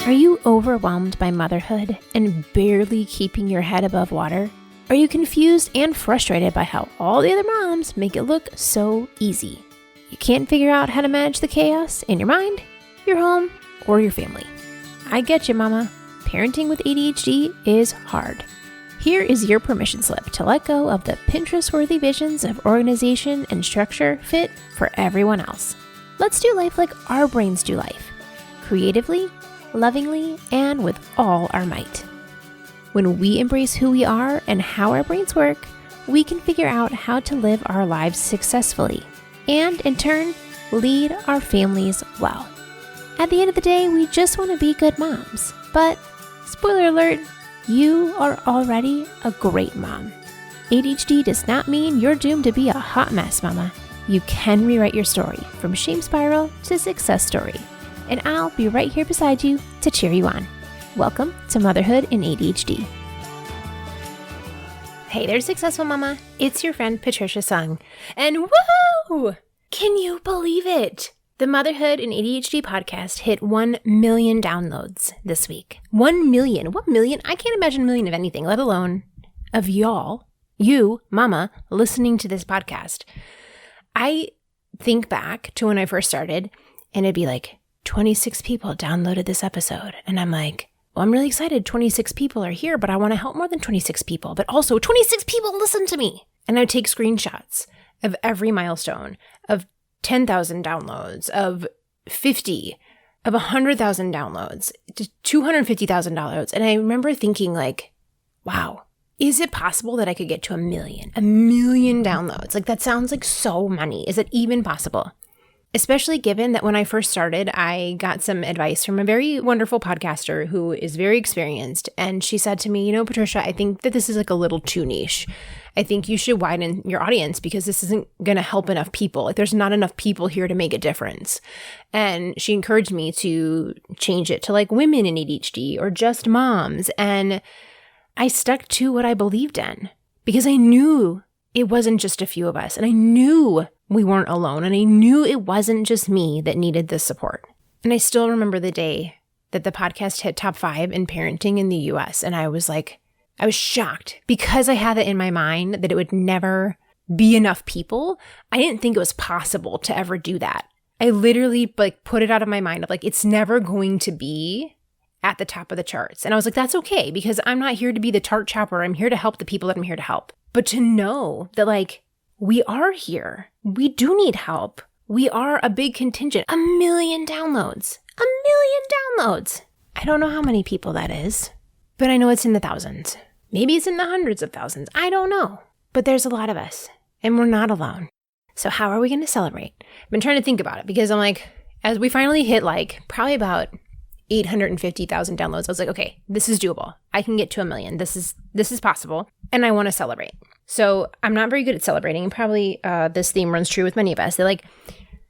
Are you overwhelmed by motherhood and barely keeping your head above water? Are you confused and frustrated by how all the other moms make it look so easy? You can't figure out how to manage the chaos in your mind, your home, or your family. I get you, mama. Parenting with ADHD is hard. Here is your permission slip to let go of the Pinterest-worthy visions of organization and structure fit for everyone else. Let's do life like our brains do life. Creatively, lovingly, and with all our might. When we embrace who we are and how our brains work, we can figure out how to live our lives successfully and, in turn, lead our families well. At the end of the day, we just want to be good moms. But, spoiler alert, you are already a great mom. ADHD does not mean you're doomed to be a hot mess, mama. You can rewrite your story from shame spiral to success story. And I'll be right here beside you to cheer you on. Welcome to Motherhood in ADHD. Hey there, Successful Mama. It's your friend Patricia Sung. And woohoo! Can you believe it? The Motherhood in ADHD podcast hit 1 million downloads this week. 1 million. 1 million? I can't imagine a million of anything, let alone of y'all, you, mama, listening to this podcast. I think back to when I first started, and it'd be like, 26 people downloaded this episode. And I'm like, well, I'm really excited. 26 people are here, but I want to help more than 26 people. But also 26 people listen to me. And I would take screenshots of every milestone, of 10,000 downloads, of 50, of 100,000 downloads, to 250,000 downloads. And I remember thinking like, wow, is it possible that I could get to a million downloads? Like that sounds like so many. Is it even possible? Especially given that when I first started, I got some advice from a very wonderful podcaster who is very experienced. And she said to me, you know, Patricia, I think that this is like a little too niche. I think you should widen your audience because this isn't going to help enough people. Like there's not enough people here to make a difference. And she encouraged me to change it to like women in ADHD or just moms. And I stuck to what I believed in because I knew it wasn't just a few of us. And I knew we weren't alone. And I knew it wasn't just me that needed this support. And I still remember the day that the podcast hit top 5 in parenting in the US. And I was shocked because I had it in my mind that it would never be enough people. I didn't think it was possible to ever do that. I literally like put it out of my mind of like, it's never going to be at the top of the charts. And I was like, that's okay because I'm not here to be the chart chopper. I'm here to help the people that I'm here to help. But to know that like, we are here. We do need help. We are a big contingent. 1 million downloads. 1 million downloads. I don't know how many people that is, but I know it's in the thousands. Maybe it's in the hundreds of thousands. I don't know. But there's a lot of us, and we're not alone. So how are we going to celebrate? I've been trying to think about it because I'm like, as we finally hit like probably about 850,000 downloads, I was like, okay, this is doable. I can get to 1 million. This is possible, and I want to celebrate. So I'm not very good at celebrating. Probably this theme runs true with many of us. They're like,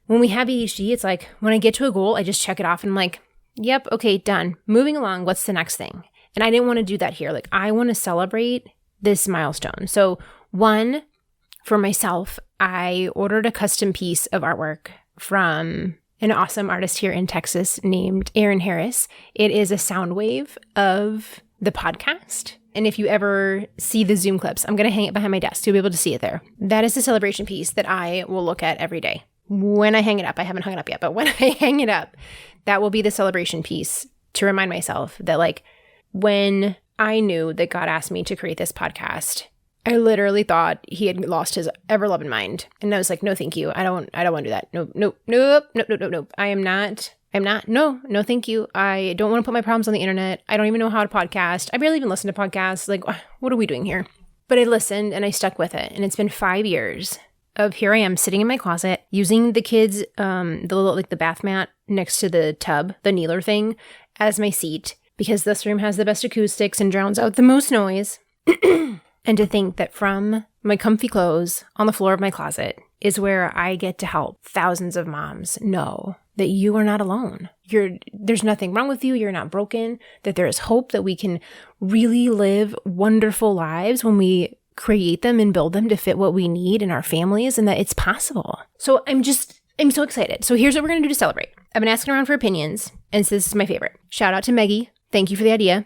when we have ADHD, it's like, when I get to a goal, I just check it off and I'm like, yep, okay, done. Moving along, what's the next thing? And I didn't want to do that here. Like, I want to celebrate this milestone. So one, for myself, I ordered a custom piece of artwork from an awesome artist here in Texas named Aaron Harris. It is a sound wave of the podcast. And if you ever see the Zoom clips, I'm going to hang it behind my desk. You'll be able to see it there. That is the celebration piece that I will look at every day. When I hang it up, I haven't hung it up yet, but when I hang it up, that will be the celebration piece to remind myself that like when I knew that God asked me to create this podcast, I literally thought he had lost his ever-loving mind. And I was like, no, thank you. I don't want to do that. Nope. No, thank you. I don't want to put my problems on the internet. I don't even know how to podcast. I barely even listen to podcasts. Like, what are we doing here? But I listened and I stuck with it. And it's been 5 years of here I am sitting in my closet using the kids, the bath mat next to the tub, the kneeler thing, as my seat because this room has the best acoustics and drowns out the most noise. And to think that from my comfy clothes on the floor of my closet is where I get to help thousands of moms know that you are not alone. There's nothing wrong with you. You're not broken, that there is hope, that we can really live wonderful lives when we create them and build them to fit what we need in our families, and that it's possible. So I'm so excited. So here's what we're going to do to celebrate. I've been asking around for opinions. and so this is my favorite. Shout out to Maggie. Thank you for the idea.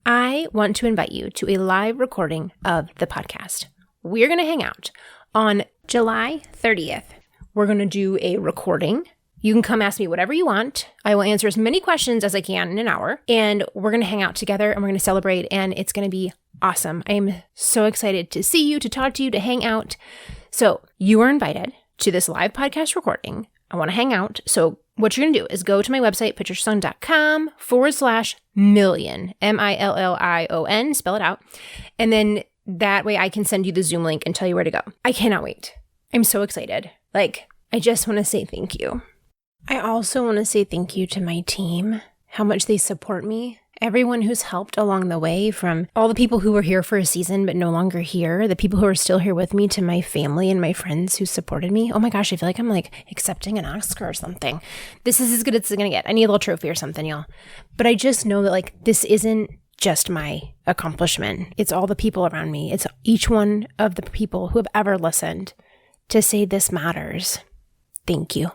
I want to invite you to a live recording of the podcast. We're going to hang out on July 30th. We're going to do a recording. You can come ask me whatever you want. I will answer as many questions as I can in an hour. And we're going to hang out together and we're going to celebrate. And it's going to be awesome. I am so excited to see you, to talk to you, to hang out. So you are invited to this live podcast recording. I want to hang out. So what you're going to do is go to my website, patriciasung.com/million, MILLION, spell it out. And then that way I can send you the Zoom link and tell you where to go. I cannot wait. I'm so excited. I just want to say thank you. I also want to say thank you to my team, how much they support me. Everyone who's helped along the way, from all the people who were here for a season but no longer here, the people who are still here with me, to my family and my friends who supported me. Oh my gosh, I feel like I'm accepting an Oscar or something. This is as good as it's going to get. I need a little trophy or something, y'all. But I just know that this isn't just my accomplishment. It's all the people around me. It's each one of the people who have ever listened to say this matters. Thank you.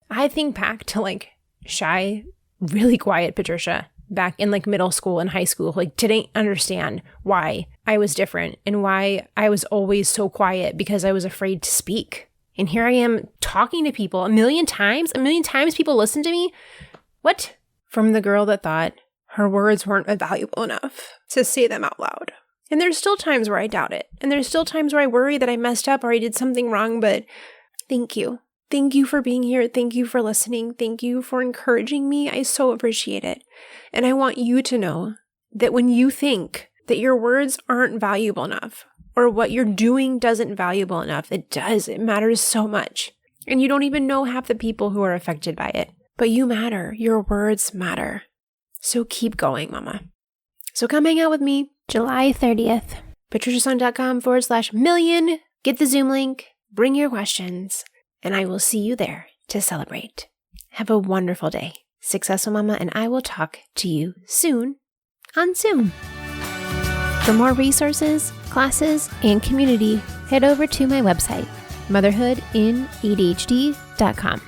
I think back to shy, really quiet Patricia back in middle school and high school, didn't understand why I was different and why I was always so quiet because I was afraid to speak. And here I am talking to people a million times people listen to me. What? From the girl that thought her words weren't valuable enough to say them out loud. And there's still times where I doubt it. And there's still times where I worry that I messed up or I did something wrong, but thank you. Thank you for being here. Thank you for listening. Thank you for encouraging me. I so appreciate it. And I want you to know that when you think that your words aren't valuable enough or what you're doing doesn't valuable enough, it does. It matters so much. And you don't even know half the people who are affected by it. But you matter. Your words matter. So keep going, mama. So come hang out with me July 30th. patriciasung.com/million. Get the Zoom link. Bring your questions. And I will see you there to celebrate. Have a wonderful day. Successful Mama, and I will talk to you soon on Zoom. For more resources, classes, and community, head over to my website, motherhoodinadhd.com.